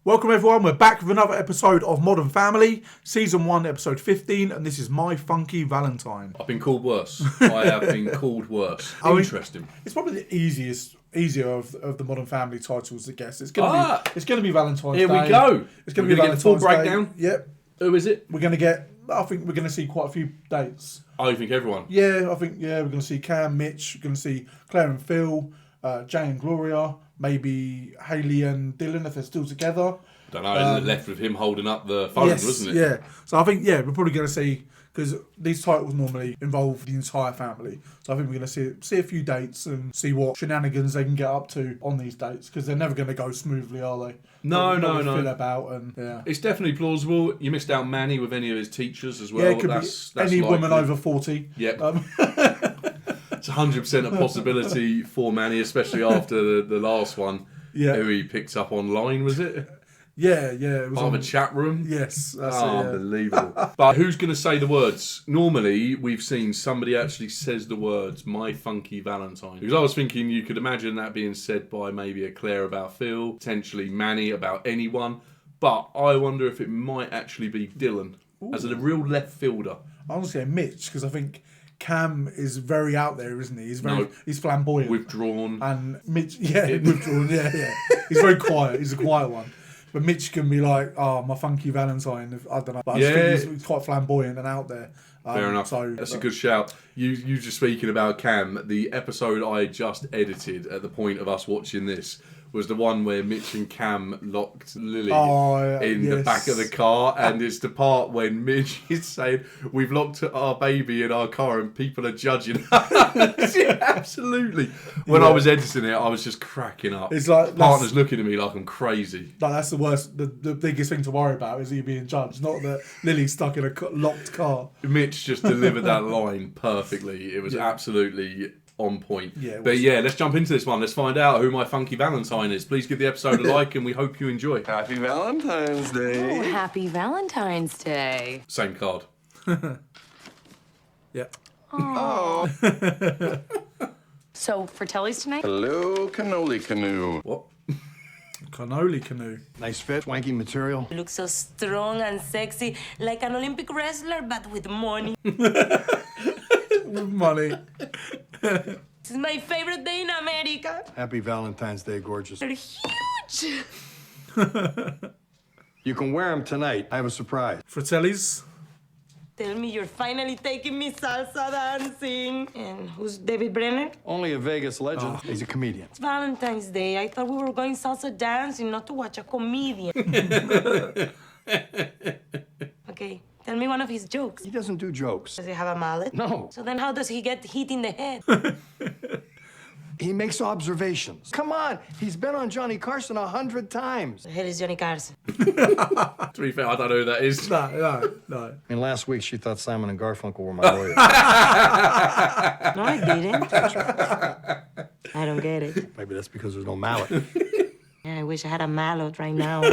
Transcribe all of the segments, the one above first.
Welcome everyone, we're back with another episode of Modern Family, Season 1, Episode 15, and this is My Funky Valentine. I've been called worse. I have been called worse. Interesting. It's probably the easier of the Modern Family titles to guess. It's gonna be Valentine's Day. Here we go. It's gonna be get the full breakdown. Yep. Who is it? I think we're gonna see quite a few dates. Oh, you think everyone? Yeah, we're gonna see Cam, Mitch, we're gonna see Claire and Phil, Jay and Gloria, maybe Hayley and Dylan if they're still together. Don't know, left with him holding up the phone, wasn't it? Yeah. So I think, we're probably going to see, because these titles normally involve the entire family. So I think we're going to see a few dates and see what shenanigans they can get up to on these dates, because they're never going to go smoothly, are they? No. Fill about and, It's definitely plausible. You missed out Manny with any of his teachers as well. Yeah, it could be any woman over 40. Yep. It's 100% a possibility for Manny, especially after the last one, who he picked up online, was it? Yeah, it was on a chat room. Yes, that's unbelievable. But who's going to say the words? Normally, we've seen somebody actually says the words, "My Funky Valentine." Because I was thinking you could imagine that being said by maybe a Claire about Phil, potentially Manny about anyone. But I wonder if it might actually be Dylan as a real left fielder. I was going to say Mitch, because I think Cam is very out there, isn't he? He's flamboyant. Withdrawn. And Mitch, withdrawn, yeah. He's very quiet. He's a quiet one. But Mitch can be like, my funky Valentine. I don't know. But I just think he's quite flamboyant and out there. Fair enough. That's a good shout. You just speaking about Cam, the episode I just edited at the point of us watching this was the one where Mitch and Cam locked Lily in the back of the car, and it's the part when Mitch is saying, "We've locked our baby in our car and people are judging us." Absolutely. When I was editing it, I was just cracking up. It's like partner's looking at me like I'm crazy. Like, that's the worst. The biggest thing to worry about is you being judged, not that Lily's stuck in a locked car. Mitch just delivered that line perfectly. It was absolutely on point. But let's jump into this one. Let's find out who my funky Valentine is. Please give the episode a like and we hope you enjoy. Happy Valentine's Day. Oh, happy Valentine's Day. Same card. Yeah. Oh. So, for Telly's tonight? Hello, cannoli canoe. What? Cannoli canoe. Nice fit, wanky material. You look so strong and sexy, like an Olympic wrestler, but with money. With money. This is my favorite day in America. Happy Valentine's Day, gorgeous. They're huge. You can wear them tonight. I have a surprise. Fratelli's. Tell me you're finally taking me salsa dancing. And who's David Brenner? Only a Vegas legend. Oh. He's a comedian. It's Valentine's Day. I thought we were going salsa dancing, not to watch a comedian. Okay, tell me one of his jokes. He doesn't do jokes. Does he have a mallet? No. So then how does he get hit in the head? He makes observations. Come on, he's been on Johnny Carson 100 times. The hell is Johnny Carson? To be fair, I don't know who that is. No. And last week she thought Simon and Garfunkel were my lawyers. No, I didn't. I don't get it. Maybe that's because there's no mallet. Yeah, I wish I had a mallet right now.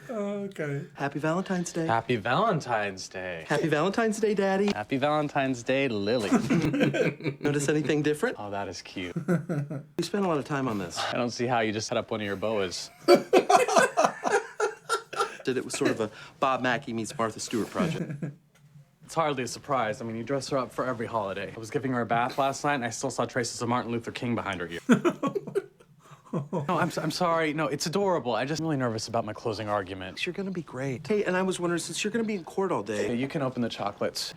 Okay. Happy Valentine's Day. Happy Valentine's Day. Happy Valentine's Day, Daddy. Happy Valentine's Day, Lily. Notice anything different? Oh, that is cute. We spent a lot of time on this. I don't see how you just set up one of your boas. It was sort of a Bob Mackie meets Martha Stewart project. It's hardly a surprise. I mean, you dress her up for every holiday. I was giving her a bath last night, and I still saw traces of Martin Luther King behind her ear. No, I'm sorry. No, it's adorable. I'm just really nervous about my closing argument. You're gonna be great. Hey, and I was wondering, since you're gonna be in court all day... Hey, you can open the chocolates.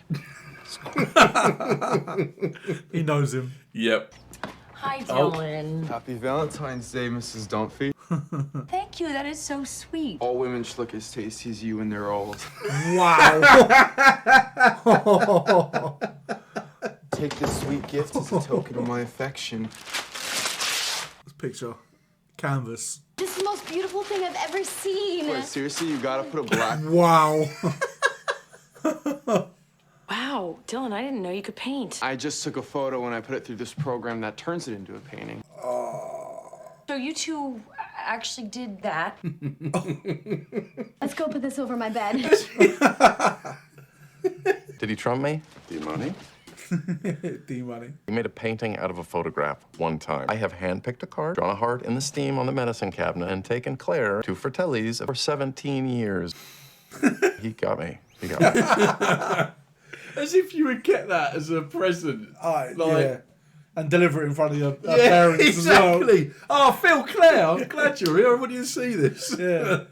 He knows him. Yep. Hi, Dylan. Happy Valentine's Day, Mrs. Dunphy. Thank you, that is so sweet. All women should look as tasty as you when they're old. Wow. Take this sweet gift as a token of my affection. This picture. Canvas. This is the most beautiful thing I've ever seen. Wait, seriously? You gotta put a black... Wow. Wow, Dylan, I didn't know you could paint. I just took a photo and I put it through this program that turns it into a painting. So you two actually did that. Let's go put this over my bed. Did he trump me? The money? D-Money. He made a painting out of a photograph one time. I have handpicked a card, drawn a heart in the steam on the medicine cabinet, and taken Claire to Fratelli's for 17 years. He got me. He got me. As if you would get that as a present. Yeah. And deliver it in front of your parents exactly. as well. Oh, Phil, Claire, I'm glad you're here. I want you to see this. Yeah.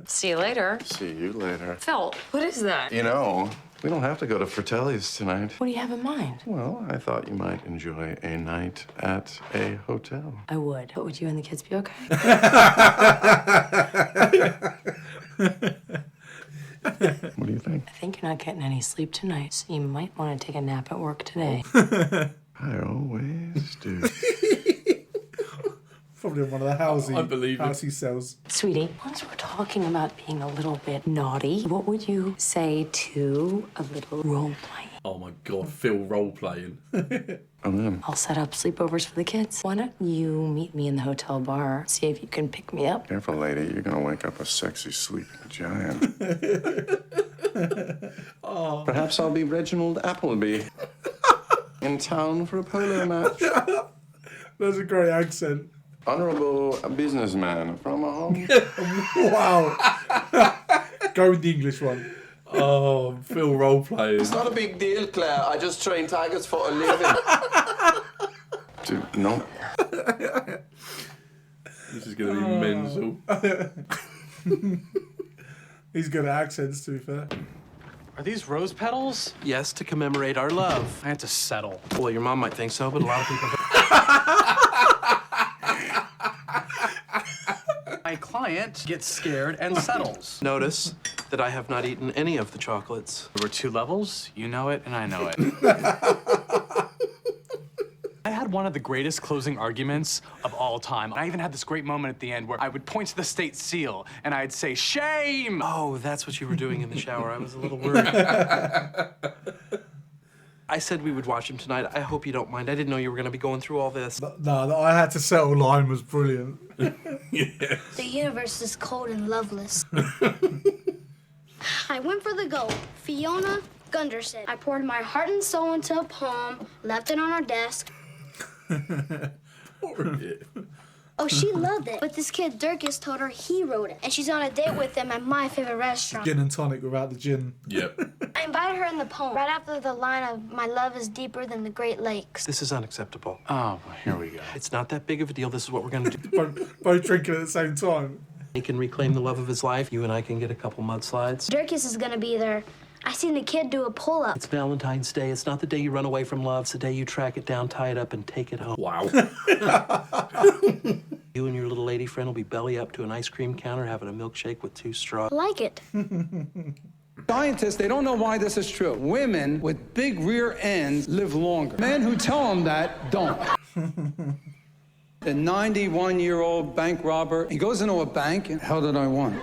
See you later. See you later. Phil, what is that? You know, we don't have to go to Fratelli's tonight. What do you have in mind? Well, I thought you might enjoy a night at a hotel. I would. But would you and the kids be okay? What do you think? I think you're not getting any sleep tonight, so you might want to take a nap at work today. I always do. Probably in one of the housey cells. Sweetie, once we're talking about being a little bit naughty, what would you say to a little role play? Oh my God, Phil role playing. I'm in. I'll set up sleepovers for the kids. Why don't you meet me in the hotel bar, see if you can pick me up? Careful, lady. You're gonna wake up a sexy sleeping giant. Perhaps I'll be Reginald Appleby in town for a polo match. That's a great accent. Honorable businessman from a home. Wow. Go with the English one. Oh, Phil role playing. It's not a big deal, Claire. I just train tigers for a living. Dude, no. This is going to be mental. He's good at accents, to be fair. Are these rose petals? Yes, to commemorate our love. I had to settle. Well, your mom might think so, but a lot of people don't. My client gets scared and settles. Notice that I have not eaten any of the chocolates. There were 2 levels. You know it, and I know it. I had one of the greatest closing arguments of all time. I even had this great moment at the end where I would point to the state seal and I'd say, "Shame!" Oh, that's what you were doing in the shower. I was a little worried. I said we would watch him tonight. I hope you don't mind. I didn't know you were going to be going through all this. No, the I had to settle line was brilliant. Yeah. The universe is cold and loveless. I went for the goal. Fiona Gunderson. I poured my heart and soul into a poem, left it on our desk. Oh, she loved it. But this kid, Dirkus, told her he wrote it. And she's on a date with him at my favorite restaurant. Gin and tonic without the gin. Yep. I invited her in the poem, right after the line of, "My love is deeper than the Great Lakes." This is unacceptable. Oh, well, here we go. It's not that big of a deal. This is what we're going to do. Both drinking at the same time. He can reclaim the love of his life. You and I can get a couple mudslides. Dirkus is gonna be there. I seen the kid do a pull-up. It's Valentine's Day. It's not the day you run away from love. It's the day you track it down, tie it up, and take it home. Wow. You and your little lady friend will be belly up to an ice cream counter having a milkshake with 2 straws. Like it. Scientists, they don't know why this is true. Women with big rear ends live longer. Men who tell them that don't. The 91-year-old bank robber, he goes into a bank, and hell did I want?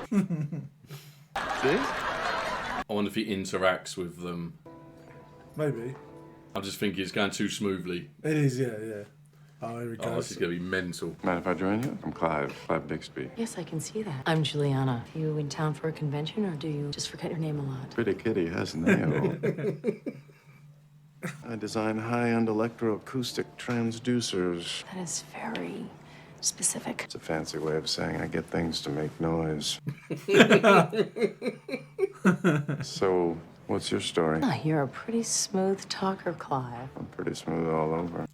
See? I wonder if he interacts with them. Maybe. I just think it's going too smoothly. It is, yeah. Oh, here we go. Oh, this is going to be mental. Mind if I join you? I'm Clive Bixby. Yes, I can see that. I'm Juliana. Are you in town for a convention, or do you just forget your name a lot? Pretty kitty has nails. I design high-end electroacoustic transducers. That is very specific. It's a fancy way of saying I get things to make noise. So, what's your story? Oh, you're a pretty smooth talker, Clive. I'm pretty smooth all over.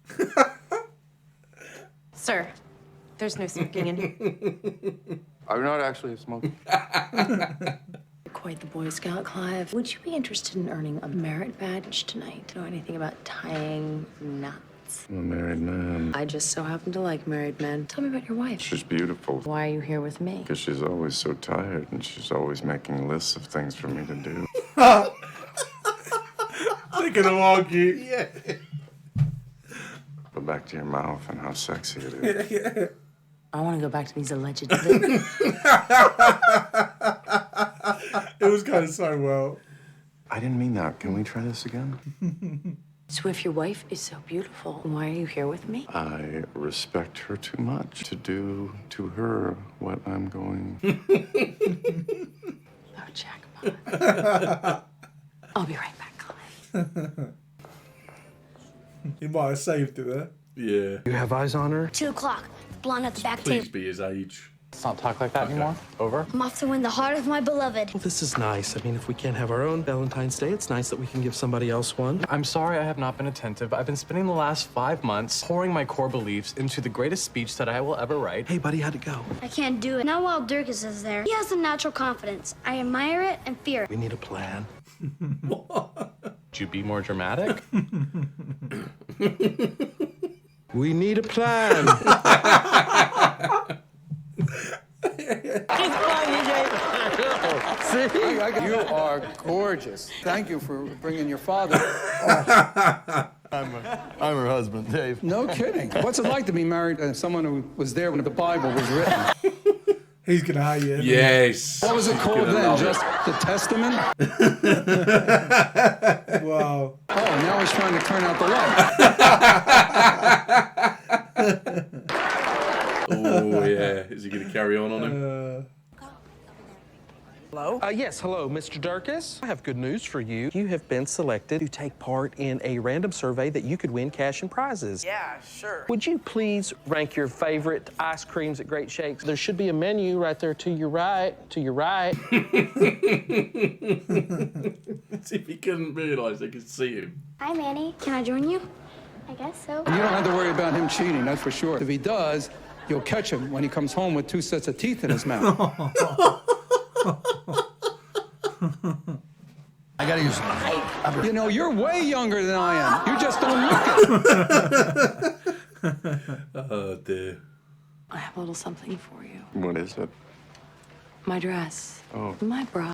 Sir, there's no smoking in here. I'm not actually a smoker. Quite the Boy Scout, Clive. Would you be interested in earning a merit badge tonight? Know anything about tying knots? I'm a married man. I just so happen to like married men. Tell me about your wife. She's beautiful. Why are you here with me? Because she's always so tired and she's always making lists of things for me to do. They're going to argue. Yeah. Go back to your mouth and how sexy it is. Yeah. I want to go back to these alleged... It was going so well. I didn't mean that. Can we try this again? So if your wife is so beautiful, why are you here with me? I respect her too much to do to her what I'm going... Oh, jackpot. I'll be right back, Clive. He might have saved it there. Yeah. You have eyes on her? 2 o'clock. Blonde at the back Please table. be his age. Let's not talk like that anymore. Over. I'm off to win the heart of my beloved. Well, this is nice. I mean, if we can't have our own Valentine's Day, it's nice that we can give somebody else one. I'm sorry I have not been attentive. I've been spending the last 5 months pouring my core beliefs into the greatest speech that I will ever write. Hey, buddy, how'd it go? I can't do it. Not while Dirkus is there. He has a natural confidence. I admire it and fear it. We need a plan. Would you be more dramatic? We need a plan. See? You are gorgeous. Thank you for bringing your father. I'm her husband, Dave. No kidding. What's it like to be married to someone who was there when the Bible was written? He's gonna hate you. Yes. What was it called then? Just the Testament? Wow. Oh, now he's trying to turn out the light. Oh, yeah. Is he going to carry on him? Hello? Yes, hello, Mr. Dirkus. I have good news for you. You have been selected to take part in a random survey that you could win cash and prizes. Yeah, sure. Would you please rank your favorite ice creams at Great Shakes? There should be a menu right there to your right. To your right. As if he couldn't realise they could see him. Hi, Manny. Can I join you? I guess so. And you don't have to worry about him cheating, that's for sure. If he does, you'll catch him when he comes home with 2 sets of teeth in his mouth. I gotta use You know, you're way younger than I am. You just don't look it. Oh, dear. I have a little something for you. What is it? My dress. Oh. My bra.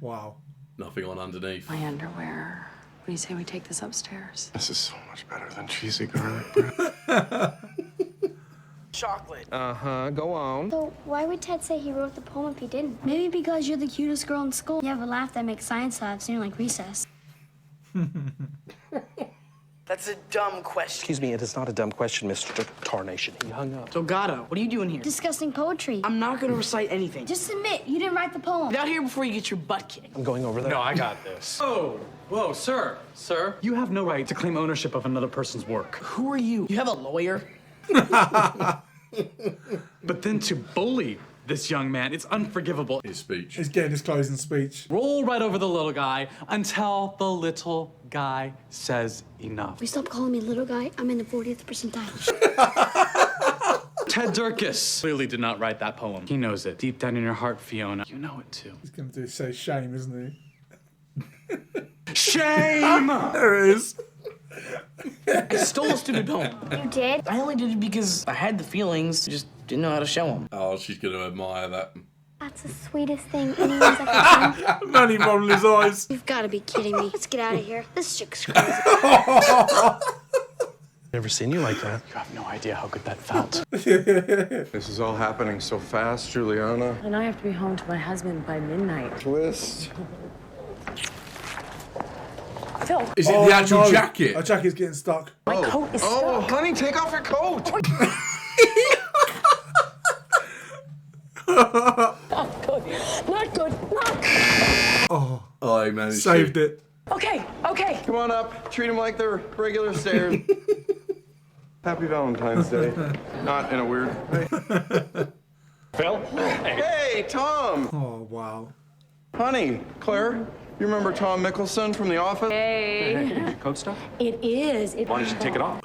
Wow. Nothing on underneath. My underwear. What do you say we take this upstairs? This is so much better than cheesy garlic bread. Chocolate. Uh-huh, go on. So why would Ted say he wrote the poem if he didn't? Maybe because you're the cutest girl in school. You have a laugh that makes science labs seem like recess. That's a dumb question. Excuse me, it is not a dumb question, Mr. Tarnation. He hung up. Delgado, what are you doing here? Discussing poetry. I'm not gonna recite anything. Just admit you didn't write the poem. Get out here before you get your butt kicked. I'm going over there. No, I got this. Oh, whoa, sir. Sir, you have no right to claim ownership of another person's work. Who are you? You have a lawyer? But then to bully this young man, it's unforgivable. His speech. He's getting his closing speech. Roll right over the little guy until the little guy says enough. We stop calling me little guy. I'm in the 40th percentile. Ted Dirkus clearly did not write that poem. He knows it. Deep down in your heart, Fiona, you know it too. He's gonna say shame, isn't he? Shame! There it is. I stole a stupid poem. You did? I only did it because I had the feelings, just didn't know how to show them. Oh, she's going to admire that. That's the sweetest thing anyone's ever done. Man, he rolled his eyes. You've got to be kidding me. Let's get out of here. This chick's crazy. Never seen you like that. You have no idea how good that felt. This is all happening so fast, Juliana. And I have to be home to my husband by midnight. Twist. Phil. Is it the actual jacket? Our jacket's getting stuck. My coat is Oh, stuck. honey, take off your coat. Not good. Not good. Not good. Oh, I managed saved to. it. Okay, okay. Come on up. Treat them like they're regular stairs. Happy Valentine's Day. Not in a weird way. Phil? Hey, Tom. Oh, wow. Honey, Claire, you remember Tom Mickelson from The Office? Hey. Coat stuff? It is. Why don't you take it off?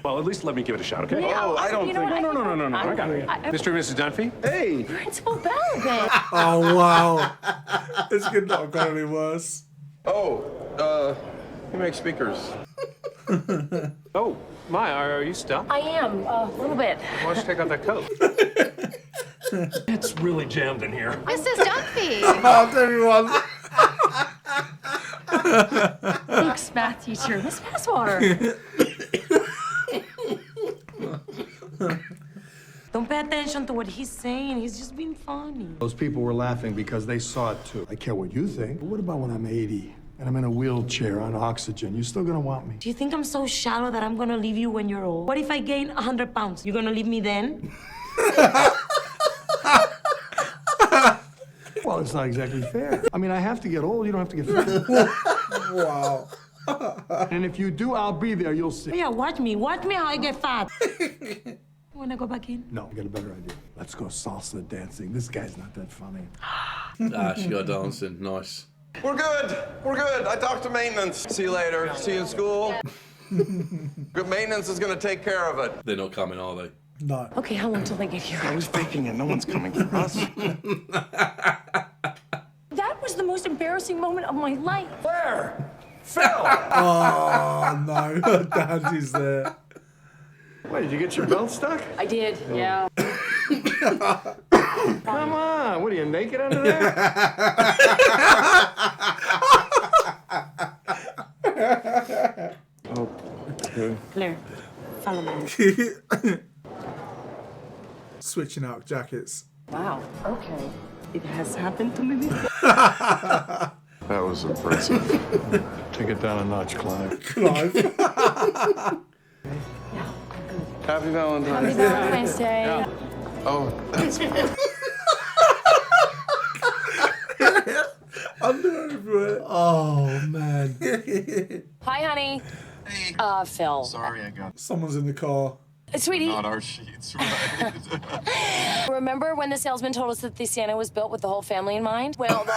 Well, at least let me give it a shot, okay? Oh, I don't you know think... what? No. I got it. Mr. and Mrs. Dunphy? Hey. Principal Valentine. Oh, wow. This could not have gone any worse. Oh, you make speakers. Oh, my, are you stuck? I am, a little bit. Why don't you take off that coat? It's really jammed in here. Mrs. Dunphy. Oh, everyone. Luke's math teacher, Miss Passwater. Don't pay attention to what he's saying. He's just being funny. Those people were laughing because they saw it too. I care what you think, but what about when I'm 80 and I'm in a wheelchair on oxygen? You still gonna want me? Do you think I'm so shallow that I'm gonna leave you when you're old? What if I gain 100 pounds? You gonna leave me then? Well, it's not exactly fair. I mean, I have to get old. You don't have to get fat. Wow. And if you do, I'll be there. You'll see. Yeah, watch me. Watch me how I get fat. Wanna go back in? No, I got a better idea. Let's go salsa dancing. This guy's not that funny. She got dancing. Nice. We're good. We're good. I talked to maintenance. See you later. See you in school. Good maintenance is going to take care of it. They're not coming, are they? No. Okay, how long till they get here? I was faking it. No one's coming for us. That was the most embarrassing moment of my life. Claire! Phil! Oh, no. Dad is there. Wait, did you get your belt stuck? I did, yeah. Come on. What are you, naked under there? Oh, good. Claire, follow me. Switching out jackets. Wow. Okay. It has happened to me. That was impressive. Take it down a notch, Clive. Clive. Happy Valentine's Happy Valentine's Day. Yeah. Oh, that's Under everywhere. Oh, man. Hi, honey. Hey. Phil. Sorry, I got Someone's in the car. Sweetie. not our sheets, right? Remember when the salesman told us that the Santa was built with the whole family in mind? Well, the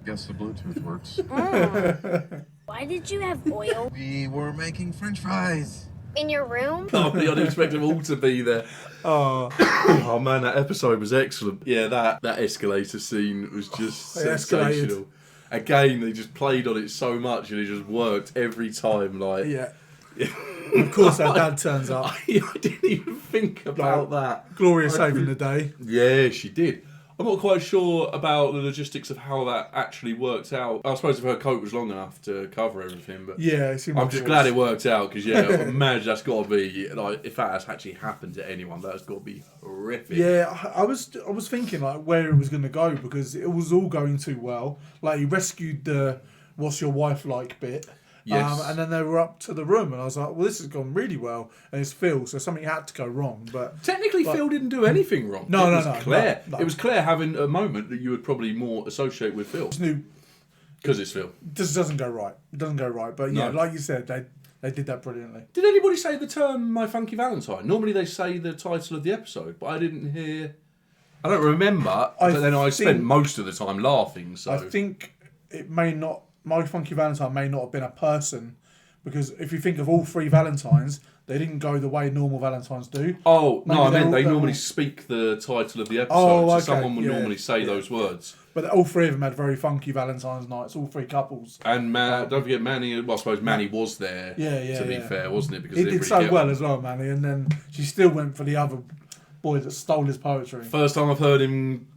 Guess the Bluetooth works. Why did you have oil We were making French fries. in your room? Oh, I didn't expect them all to be there. Oh man, that episode was excellent. Yeah, that escalator scene was just sensational. Again, they just played on it so much and it just worked every time. Like, Yeah. Of course, our dad turns up. I didn't even think about that. Gloria saving the day. Yeah, she did. I'm not quite sure about the logistics of how that actually worked out. I suppose if her coat was long enough to cover everything, but Yeah, it seemed I'm like just it glad was. it worked out because imagine that's got to be like if that has actually happened to anyone, that's got to be horrific. Yeah, I was thinking like where it was going to go because it was all going too well. Like he rescued the "What's your wife like?" bit. Yes. And then they were up to the room, and I was like, "Well, this has gone really well." And it's Phil, so something had to go wrong. But Technically, Phil didn't do anything wrong. No, it no, was no, Claire. no. It was Claire having a moment that you would probably more associate with Phil. Because it's Phil. This doesn't go right. It doesn't go right. But yeah, No. like you said, they did that brilliantly. Did anybody say the term "My Funky Valentine"? Normally they say the title of the episode, but I didn't hear. I don't remember. But then I spent most of the time laughing. So I think it may not. My Funky Valentine may not have been a person. Because if you think of all three Valentines, they didn't go the way normal Valentines do. Oh, Maybe no, I meant they're they all- normally speak the title of the episode, Oh, okay, so someone would yeah, normally say yeah. those words. But all three of them had very funky Valentine's nights, all three couples. And don't forget Manny, well, I suppose Manny was there, Yeah, to be fair, wasn't it? Because he they did didn't so really get well on. as well, Manny, and then she still went for the other boy that stole his poetry. First time I've heard him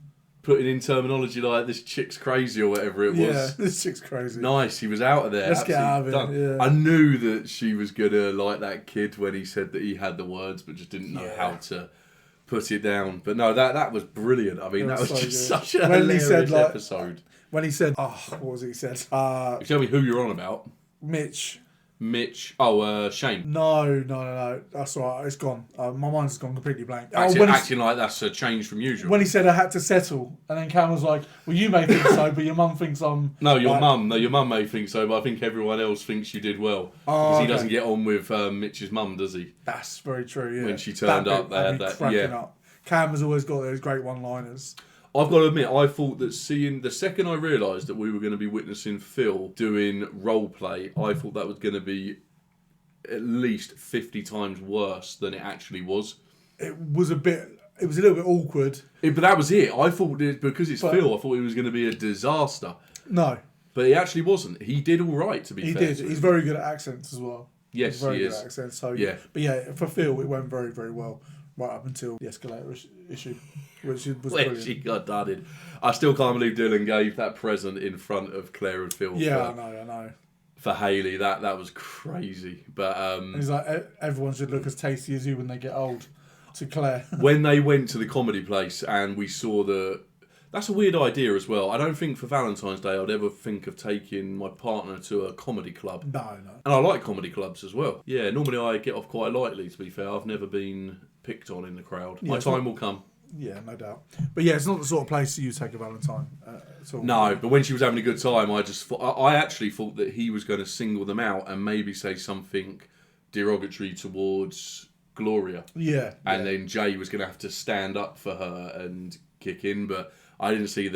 putting in terminology like "this chick's crazy" or whatever it was. Yeah, this chick's crazy. Nice, he was out of there. Let's get out of it, Done. yeah. I knew that she was gonna like that kid when he said that he had the words, but just didn't know how to put it down. But no, that was brilliant. I mean, that was so just good. such a When he hilarious said, like- episode. When he said, what was it he said? You tell me who you're on about. Mitch. Shane. No. That's all right. It's gone. My mind's gone completely blank. Acting like that's a change from usual. When he said I had to settle, and then Cam was like, "Well, you may think so, but your mum thinks I'm." No, your like, mum. No, your mum may think so, but I think everyone else thinks you did well. Oh, Because he okay. doesn't get on with Mitch's mum, does he? That's very true. Yeah. When she turned up, bit they had had me that. cracking Yeah. up. Cam has always got those great one-liners. I've got to admit, I thought that seeing the second I realised that we were going to be witnessing Phil doing role play, I thought that was going to be at least 50 times worse than it actually was. It was a little bit awkward. But that was it. I thought because it's But- Phil, I thought it was going to be a disaster. No, But he actually wasn't. He did all right, to be he fair. did. to He's him. very good at accents as well. Yes, He's very he good is. at accents. So Yeah. But yeah, for Phil, it went very, very well right up until the escalator issue, which was Where brilliant. she got done in. I still can't believe Dylan gave that present in front of Claire and Phil. Yeah, for, I know. For Hayley, that was crazy. But And he's like, everyone should look as tasty as you when they get old. To Claire. when they went to the comedy place and we saw that's a weird idea as well. I don't think for Valentine's Day I'd ever think of taking my partner to a comedy club. No. And I like comedy clubs as well. Yeah, normally I get off quite lightly, to be fair. I've never been picked on in the crowd. My Yeah, time will come. Yeah, no doubt. But yeah, it's not the sort of place you take a Valentine at all. No, but when she was having a good time, I actually thought that he was going to single them out and maybe say something derogatory towards Gloria. Yeah. And then Jay was going to have to stand up for her and kick in, but I didn't see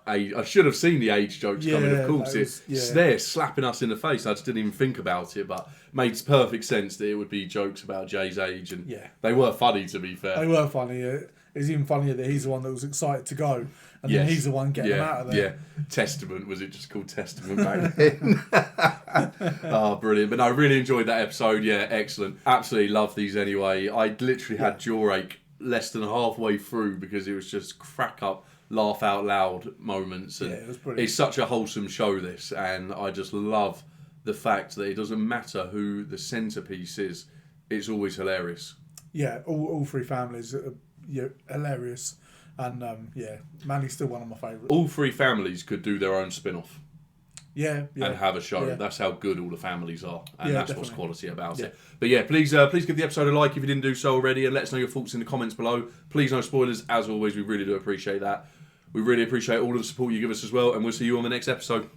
I should have seen the age jokes coming, of course. It's there slapping us in the face. I just didn't even think about it, but it makes perfect sense that it would be jokes about Jay's age, and they were funny, to be fair. They were funny. It's even funnier that he's the one that was excited to go, and then he's the one getting them out of there. Yeah, Testament, was it just called Testament back then? Oh, brilliant. But no, I really enjoyed that episode. Yeah, excellent. Absolutely love these anyway. I literally had jaw ache less than halfway through because it was just crack up, laugh out loud moments. And it was brilliant. It's such a wholesome show, this, and I just love the fact that it doesn't matter who the centrepiece is, it's always hilarious. Yeah, all three families are hilarious. And Manny's still one of my favourites. All three families could do their own spin-off. Yeah. And have a show. Yeah. That's how good all the families are, and that's definitely. what's quality about it. But yeah, please give the episode a like if you didn't do so already, and let us know your thoughts in the comments below. Please, no spoilers. As always, we really do appreciate that. We really appreciate all of the support you give us as well, and we'll see you on the next episode.